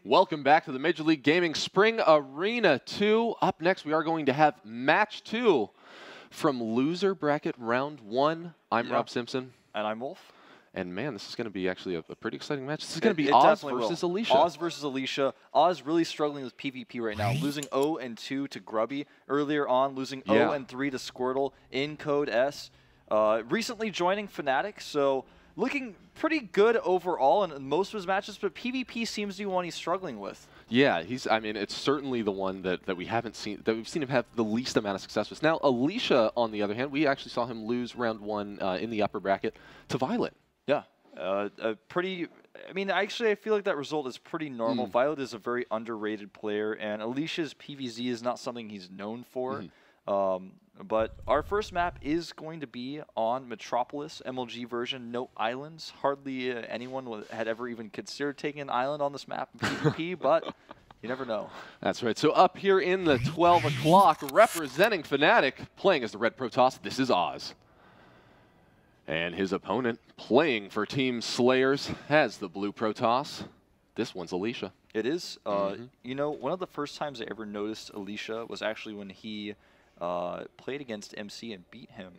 Welcome back to the Major League Gaming Spring Arena 2. Up next, we are going to have Match 2 from Loser Bracket Round 1. I'm Rob Simpson. And I'm Wolf. And man, this is going to be actually a pretty exciting match. This is going to be Oz versus Alicia. Oz versus Alicia. Oz really struggling with PvP right now, losing 0-2 to Grubby. Earlier on, losing 0-3 to Squirtle in Code S. Recently joining Fnatic, so looking pretty good overall in most of his matches, but PvP seems to be one he's struggling with. Yeah, I mean, it's certainly the one that we haven't seen, that we've seen him have the least amount of success with. Now, Alicia, on the other hand, we actually saw him lose round 1 in the upper bracket to Violet. Yeah, actually, I feel like that result is pretty normal. Violet is a very underrated player, and Alicia's PvZ is not something he's known for. But our first map is going to be on Metropolis, MLG version, no islands. Hardly anyone had ever even considered taking an island on this map in PvP, but you never know. That's right. So up here in the 12 o'clock, representing Fnatic, playing as the Red Protoss, this is Oz. And his opponent, playing for Team Slayers, has the Blue Protoss. This one's Alicia. It is. You know, one of the first times I ever noticed Alicia was actually when he played against MC and beat him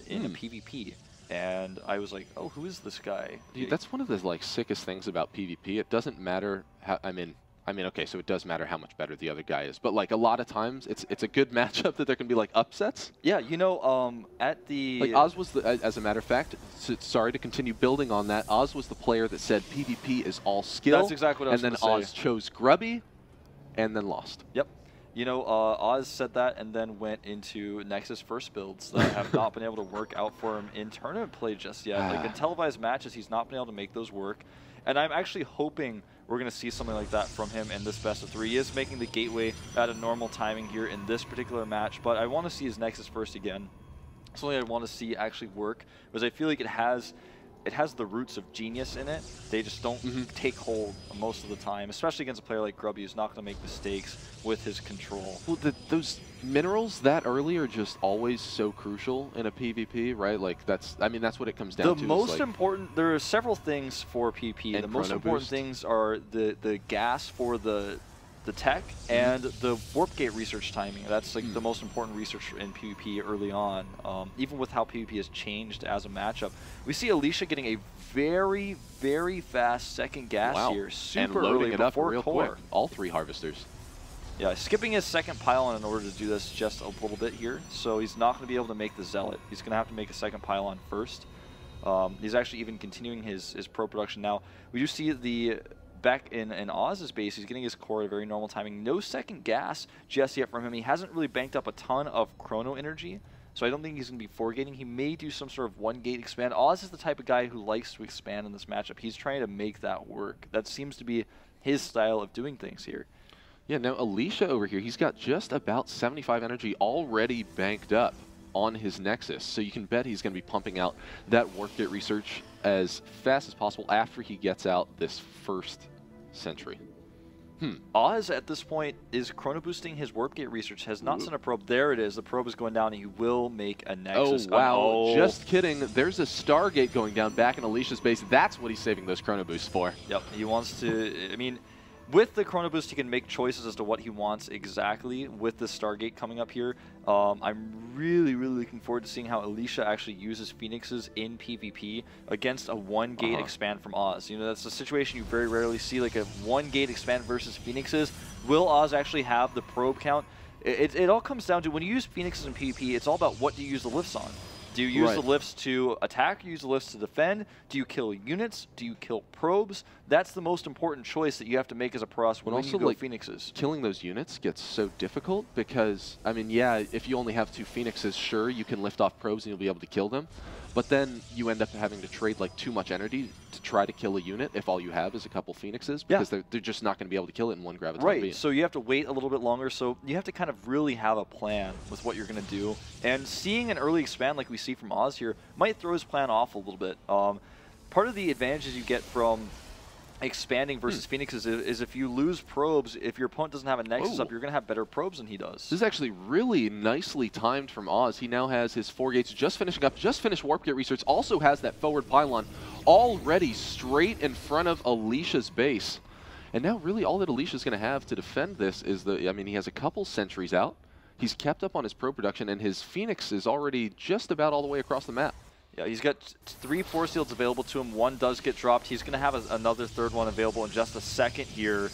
in a PvP. And I was like, oh, who is this guy? Dude, that's one of the sickest things about PvP. It doesn't matter how, okay, so it does matter how much better the other guy is, but a lot of times it's a good matchup that there can be upsets. Yeah, you know, at the Oz was the, as a matter of fact, sorry to continue building on that, Oz was the player that said PvP is all skill. That's exactly what I was going to say. And then Oz chose Grubby and then lost. Yep. You know, Oz said that and then went into Nexus first builds that have not been able to work out for him in tournament play just yet. In televised matches, he's not been able to make those work. And I'm actually hoping we're going to see something like that from him in this best of 3. He is making the gateway at a normal timing here in this particular match, but I want to see his Nexus first again. Something I want to see actually work, because I feel like it has the roots of genius in it. They just don't take hold most of the time, especially against a player like Grubby who's not going to make mistakes with his control. Well, those minerals that early are just always so crucial in a PvP, right? That's what it comes down to. The most important, there are several things for PvP. The most important things are the gas for the tech and the warp gate research timing. That's the most important research in PvP early on. Even with how PvP has changed as a matchup, we see Alicia getting a very, very fast second gas here, super and loading early it up before real core. Quick. All 3 harvesters. Yeah, skipping his second pylon in order to do this just a little bit here. So he's not going to be able to make the Zealot. He's going to have to make a second pylon first. He's actually even continuing his pro production now. We do see the back in Oz's base, he's getting his core at a very normal timing. No second gas just yet from him. He hasn't really banked up a ton of chrono energy, so I don't think he's going to be 4-gating. He may do some sort of 1-gate expand. Oz is the type of guy who likes to expand in this matchup. He's trying to make that work. That seems to be his style of doing things here. Yeah, now Alicia over here, he's got just about 75 energy already banked up on his Nexus, so you can bet he's going to be pumping out that warp gate research as fast as possible after he gets out this first sentry. Oz at this point is chrono boosting his warp gate research, has not sent a probe. There it is. The probe is going down and he will make a Nexus. Oh, wow. Just kidding. There's a Stargate going down back in Alicia's base. That's what he's saving those chrono boosts for. Yep. He wants to, with the chrono boost, he can make choices as to what he wants exactly with the Stargate coming up here. I'm really, really looking forward to seeing how Alicia actually uses Phoenixes in PvP against a 1-gate expand from Oz. You know, that's a situation you very rarely see, like a 1-gate expand versus Phoenixes. Will Oz actually have the probe count? It all comes down to, when you use Phoenixes in PvP, it's all about what do you use the lifts on. Do you use the lifts to attack? Do you use the lifts to defend? Do you kill units? Do you kill probes? That's the most important choice that you have to make as a Protoss when you go Phoenixes. Killing those units gets so difficult because, yeah, if you only have 2 Phoenixes, sure, you can lift off probes and you'll be able to kill them. But then you end up having to trade too much energy to try to kill a unit if all you have is a couple Phoenixes, because they're just not going to be able to kill it in one graviton beam. So you have to wait a little bit longer. So you have to kind of really have a plan with what you're going to do. And seeing an early expand like we see from Oz here might throw his plan off a little bit. Part of the advantages you get from expanding versus Phoenixes is if you lose probes, if your opponent doesn't have a Nexus up, you're going to have better probes than he does. This is actually really nicely timed from Oz. He now has his 4 gates just finishing up, just finished Warp Gate Research, also has that forward pylon already straight in front of Alicia's base. And now really all that Alicia's going to have to defend this is I mean, he has a couple sentries out. He's kept up on his probe production, and his Phoenix is already just about all the way across the map. Yeah, he's got 3 Force Fields available to him. 1 does get dropped. He's going to have another 3rd one available in just a second here.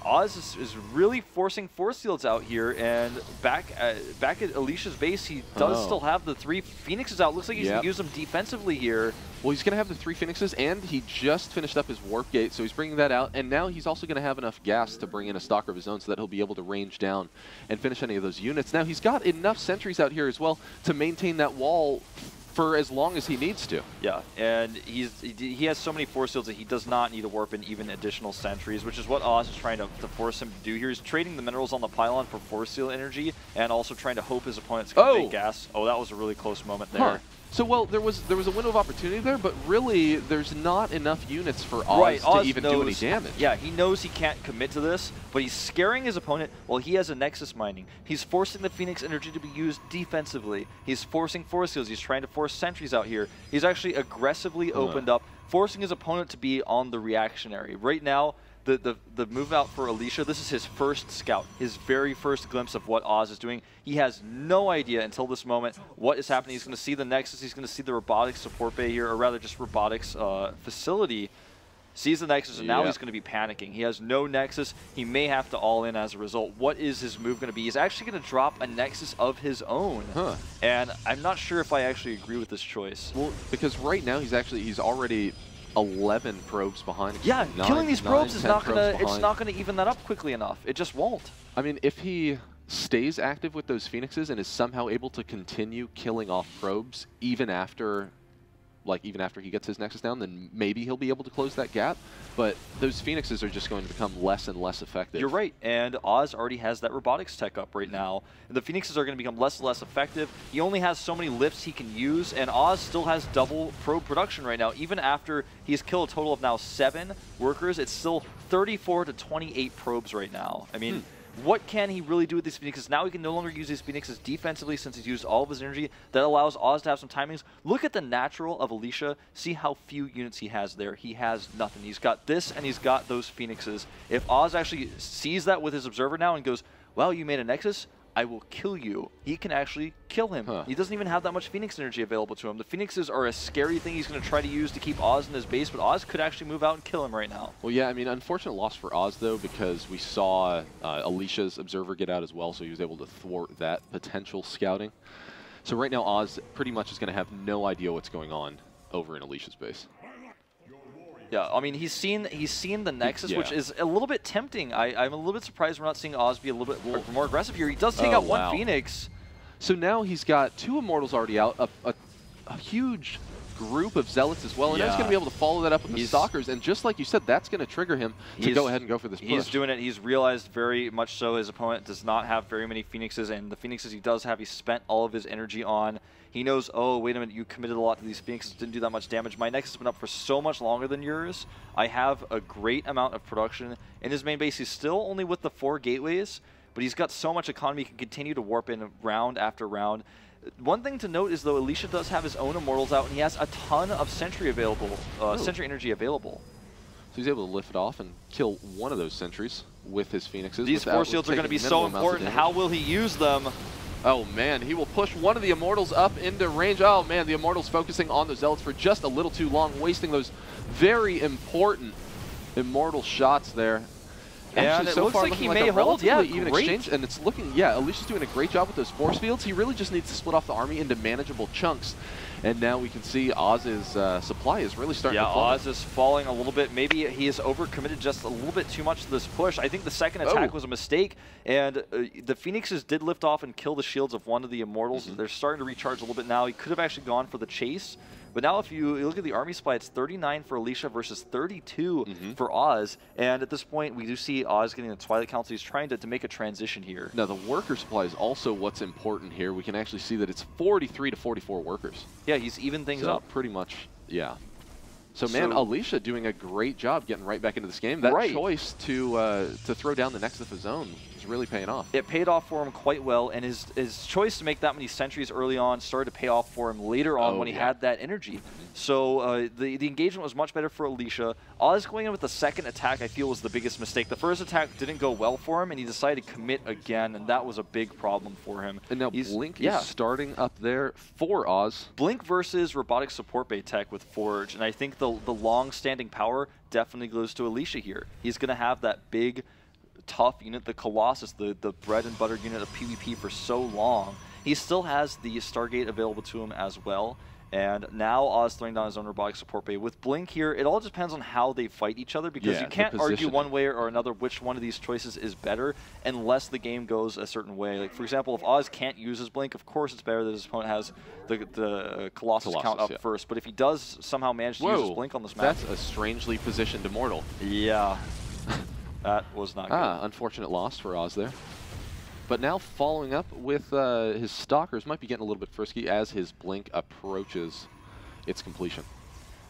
Oz is really forcing Force Fields out here, and back at Alicia's base, he does still have the 3 Phoenixes out. Looks like he's going to use them defensively here. Well, he's going to have the 3 Phoenixes, and he just finished up his Warp Gate, so he's bringing that out. And now he's also going to have enough gas to bring in a Stalker of his own so that he'll be able to range down and finish any of those units. Now, he's got enough sentries out here as well to maintain that wall for as long as he needs to. Yeah, and he has so many Force Fields that he does not need to warp in even additional sentries, which is what Oz is trying to force him to do here. He's trading the minerals on the pylon for Force Field energy, and also trying to hope his opponent's going to take gas. Oh, that was a really close moment there. Huh. So, well, there was a window of opportunity there, but really, there's not enough units for Oz to even do any damage. Yeah, he knows he can't commit to this, but he's scaring his opponent while he has a Nexus mining. He's forcing the Phoenix energy to be used defensively. He's forcing Force Fields. He's trying to force sentries out here. He's actually aggressively opened up, forcing his opponent to be on the reactionary. Right now, the move out for Alicia, this is his first scout, his very first glimpse of what Oz is doing. He has no idea until this moment what is happening. He's going to see the Nexus, he's going to see the robotics support bay here, or rather just robotics facility. Sees the Nexus, and now he's going to be panicking. He has no Nexus. He may have to all in as a result. What is his move going to be? He's actually going to drop a Nexus of his own. And I'm not sure if I actually agree with this choice. Well, because right now he's already 11 probes behind. Yeah, killing these probes is not gonna even that up quickly enough. It just won't. I mean, if he stays active with those Phoenixes and is somehow able to continue killing off probes even after he gets his Nexus down, then maybe he'll be able to close that gap. But those Phoenixes are just going to become less and less effective. You're right, and Oz already has that robotics tech up right now. And the Phoenixes are going to become less and less effective. He only has so many lifts he can use, and Oz still has double probe production right now. Even after he's killed a total of now 7 workers, it's still 34 to 28 probes right now. I mean, what can he really do with these Phoenixes? Now he can no longer use these Phoenixes defensively since he's used all of his energy. That allows Oz to have some timings. Look at the natural of Alicia. See how few units he has there. He has nothing. He's got this, and he's got those Phoenixes. If Oz actually sees that with his observer now and goes, well, you made a Nexus, I will kill you, he can actually kill him. He doesn't even have that much Phoenix energy available to him. The Phoenixes are a scary thing he's going to try to use to keep Oz in his base, but Oz could actually move out and kill him right now. Well, yeah, I mean, unfortunate loss for Oz, though, because we saw Alicia's observer get out as well, so he was able to thwart that potential scouting. So right now, Oz pretty much is going to have no idea what's going on over in Alicia's base. Yeah, I mean, he's seen the Nexus, which is a little bit tempting. I'm a little bit surprised we're not seeing Oz be a little bit more aggressive here. He does take out one Phoenix. So now he's got 2 Immortals already out, a huge group of Zealots as well, and now he's going to be able to follow that up with the Stalkers, and just like you said, that's going to trigger him to go ahead and go for this push. He's doing it. He's realized very much so his opponent does not have very many Phoenixes, and the Phoenixes he does have, he spent all of his energy on. He knows, oh, wait a minute, you committed a lot to these Phoenixes, didn't do that much damage. My Nexus has been up for so much longer than yours. I have a great amount of production. In his main base, he's still only with the 4 gateways, but he's got so much economy, he can continue to warp in round after round. One thing to note is, though, Alicia does have his own Immortals out, and he has a ton of Sentry available, Sentry energy available. So he's able to lift it off and kill one of those Sentries with his Phoenixes. These Force Fields are going to be so important. How will he use them? Oh, man, he will push one of the Immortals up into range. Oh, man, the Immortals focusing on the Zealots for just a little too long, wasting those very important Immortal shots there. And actually, it so looks far like he looking may hold. Yeah, even exchange, and it's looking, Alicia's doing a great job with those Force Fields. He really just needs to split off the army into manageable chunks. And now we can see Oz's supply is really starting to fall. Yeah, Oz is falling a little bit. Maybe he is overcommitted just a little bit too much to this push. I think the second attack was a mistake, and the Phoenixes did lift off and kill the shields of one of the Immortals. They're starting to recharge a little bit now. He could have actually gone for the chase. But now if you look at the army supply, it's 39 for Alicia versus 32 for Oz. And at this point, we do see Oz getting the Twilight Council. He's trying to make a transition here. Now, the worker supply is also what's important here. We can actually see that it's 43 to 44 workers. Yeah, he's even things up. Pretty much, yeah. So, man, Alicia doing a great job getting right back into this game. That choice to throw down the Nexus of his own is is really paying off. It paid off for him quite well, and his choice to make that many sentries early on started to pay off for him later on when he had that energy. So the engagement was much better for Alicia. Oz going in with the second attack, I feel, was the biggest mistake. The first attack didn't go well for him, and he decided to commit again, and that was a big problem for him. And now Blink is starting up there for Oz. Blink versus Robotic Support Bay tech with Forge, and I think the long-standing power definitely goes to Alicia here. He's going to have that big, tough unit, the Colossus, the bread and butter unit of PvP for so long. He still has the Stargate available to him as well. And now Oz throwing down his own Robotic Support Bay. With Blink here, it all depends on how they fight each other, because you can't argue one way or another which one of these choices is better unless the game goes a certain way. Like, for example, if Oz can't use his Blink, of course it's better that his opponent has the Colossus count up first. But if he does somehow manage to use his Blink on this map... That's a strangely positioned Immortal. Yeah. That was not good. Unfortunate loss for Oz there. But now following up with his Stalkers, might be getting a little bit frisky as his Blink approaches its completion.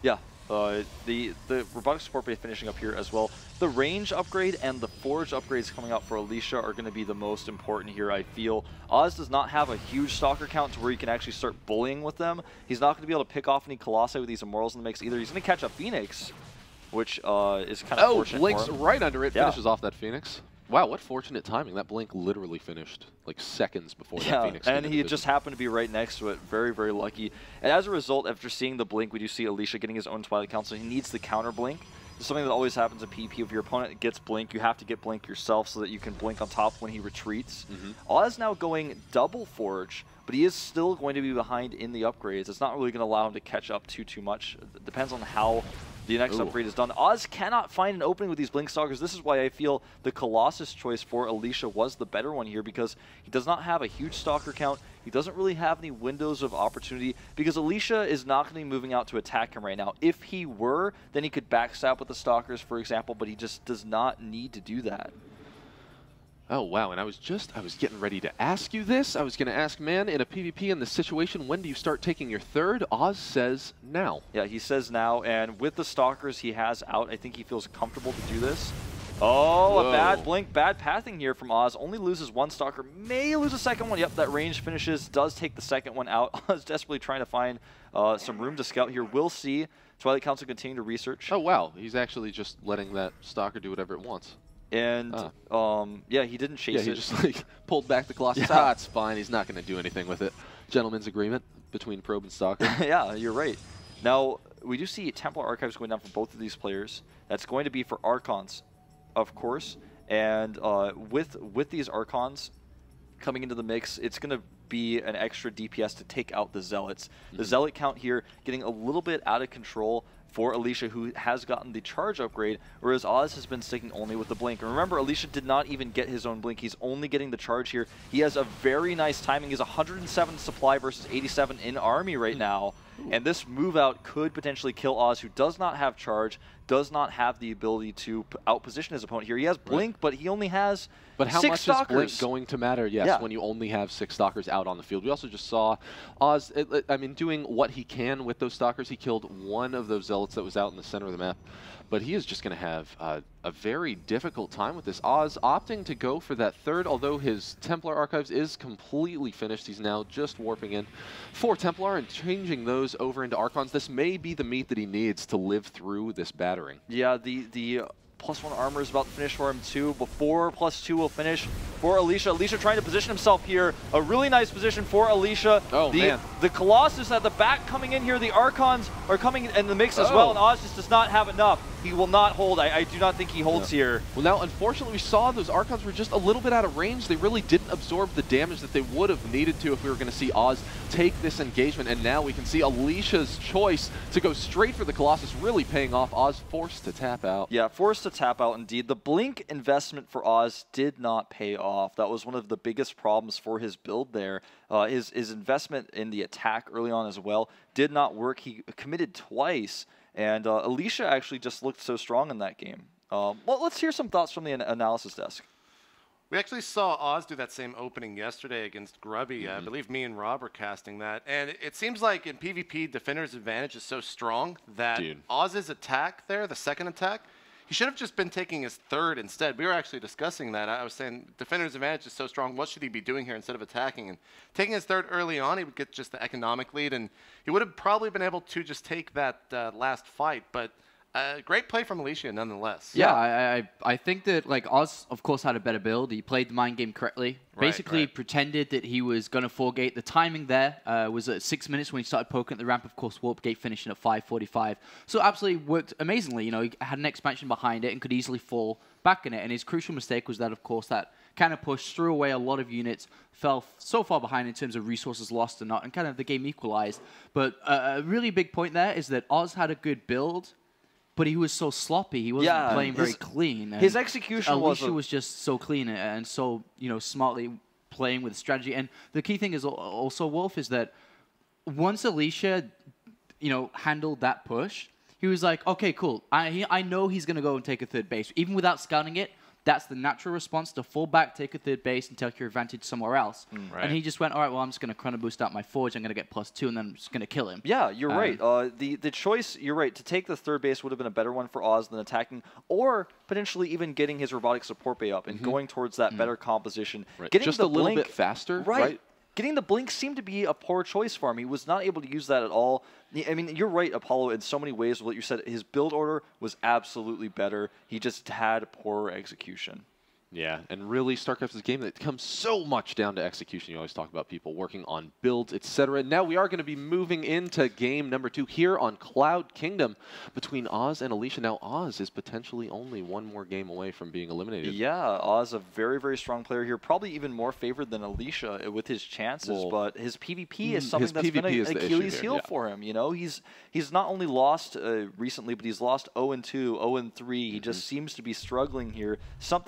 Yeah, the Robotic Support Bay finishing up here as well. The range upgrade and the Forge upgrades coming out for Alicia are going to be the most important here, I feel. Oz does not have a huge Stalker count to where you can actually start bullying with them. He's not going to be able to pick off any Colossi with these Immortals in the mix either. He's going to catch a Phoenix, which is kind of fortunate Blink's for him. right under it, finishes off that Phoenix. Wow, what fortunate timing. That Blink literally finished like seconds before that Phoenix. And he just happened to be right next to it. Very, very lucky. And as a result, after seeing the Blink, we do see Alicia getting his own Twilight Council. He needs the counter Blink. It's something that always happens in PvP. If your opponent gets Blink, you have to get Blink yourself so that you can Blink on top when he retreats. Oz now going double Forge, but he is still going to be behind in the upgrades. It's not really going to allow him to catch up too much. It depends on how the next upgrade is done. Oz cannot find an opening with these Blink Stalkers. This is why I feel the Colossus choice for Alicia was the better one here, because he does not have a huge Stalker count. He doesn't really have any windows of opportunity, because Alicia is not going to be moving out to attack him right now. If he were, then he could backstab with the Stalkers, for example, but he just does not need to do that. Oh, wow, and I was getting ready to ask you this. I was going to ask, man, in a PvP in this situation, when do you start taking your third? Oz says now. Yeah, he says now, and with the Stalkers he has out, I think he feels comfortable to do this. Oh, a bad Blink, bad pathing here from Oz. Only loses one Stalker, may lose a second one. Yep, that range finishes, does take the second one out. Oz desperately trying to find some room to scout here. We'll see. Twilight Council continue to research. Oh, wow, he's actually just letting that Stalker do whatever it wants. And, yeah, he didn't chase it. He just, like, pulled back the Colossus. Ah, it's fine. He's not going to do anything with it. Gentleman's agreement between Probe and Stalker. Yeah, you're right. Now, we do see Templar Archives going down for both of these players. That's going to be for Archons, of course. And with these Archons coming into the mix, it's going to be an extra DPS to take out the Zealots. The Zealot count here getting a little bit out of control for Alicia, who has gotten the charge upgrade, whereas Oz has been sticking only with the Blink. And remember, Alicia did not even get his own Blink. He's only getting the charge here. He has a very nice timing. He's 107 supply versus 87 in army right now. And this move out could potentially kill Oz, who does not have charge, does not have the ability to outposition his opponent here. He has Blink, but he only has how 6 much Stalkers. is Blink going to matter? Yes, when you only have 6 Stalkers out on the field. We also just saw Oz, I mean, doing what he can with those Stalkers. He killed one of those Zealots that was out in the center of the map. But he is just going to have a very difficult time with this. Oz opting to go for that third, although his Templar Archives is completely finished. He's now just warping in for Templar and changing those over into Archons. This may be the meat that he needs to live through this battering. Yeah, the +1 armor is about to finish for him too. Before +2 will finish for Alicia. Alicia trying to position himself here. A really nice position for Alicia. Oh, man. The Colossus at the back coming in here. The Archons are coming in the mix as well, and Oz just does not have enough. He will not hold. I do not think he holds here. Well, now, unfortunately, we saw those Archons were just a little bit out of range. They really didn't absorb the damage that they would have needed to if we were going to see Oz take this engagement. And now we can see Alicia's choice to go straight for the Colossus really paying off. Oz forced to tap out. Yeah, forced to tap out indeed. The Blink investment for Oz did not pay off. That was one of the biggest problems for his build there. His investment in the attack early on as well did not work. He committed twice. And Alicia actually just looked so strong in that game. Well, let's hear some thoughts from the analysis desk. We actually saw Oz do that same opening yesterday against Grubby. I believe me and Rob were casting that. And it seems like in PvP, Defender's advantage is so strong that Oz's attack there, the second attack, he should have just been taking his third instead. We were actually discussing that. I was saying defender's advantage is so strong. What should he be doing here instead of attacking? And taking his third early on, he would get just the economic lead, and he would have probably been able to just take that last fight. But great play from Alicia nonetheless. Yeah, I think that like Oz, of course, had a better build. He played the mind game correctly. Basically pretended that he was going to 4-gate. The timing there was at 6 minutes when he started poking at the ramp. Of course, warp gate finishing at 5:45. So absolutely worked amazingly. You know, he had an expansion behind it and could easily fall back in it. And his crucial mistake was that, of course, that kind of push threw away a lot of units, fell so far behind in terms of resources lost and not, and kind of the game equalized. But a really big point there is that Oz had a good build, but he was so sloppy. He wasn't playing very clean. His execution was just so clean and so, you know, smartly playing with strategy. And the key thing is also, Wolf, is that once Alicia, you know, handled that push, he was like, okay, cool. I know he's going to go and take a third base. Even without scouting it, that's the natural response, to fall back, take a third base, and take your advantage somewhere else. And he just went, all right, well, I'm just going to chrono boost out my forge. I'm going to get +2, and then I'm just going to kill him. Yeah, you're right. The choice, you're right, to take the third base would have been a better one for Oz than attacking, or potentially even getting his robotic support bay up and going towards that better composition. Getting just the a little blink, bit faster, right? Getting the blink seemed to be a poor choice for him. He was not able to use that at all. I mean, you're right, Apollo, in so many ways. What you said, his build order was absolutely better. He just had poor execution. Yeah, and really, StarCraft is a game that comes so much down to execution. You always talk about people working on builds, etc. Now we are going to be moving into game number 2 here on Cloud Kingdom between Oz and Alicia. Now, Oz is potentially only one more game away from being eliminated. Yeah, Oz, a very, very strong player here. Probably even more favored than Alicia with his chances, but his PvP is something that's been an Achilles heel for him. You know, he's not only lost recently, but he's lost 0-2, 0-3. He just seems to be struggling here. Something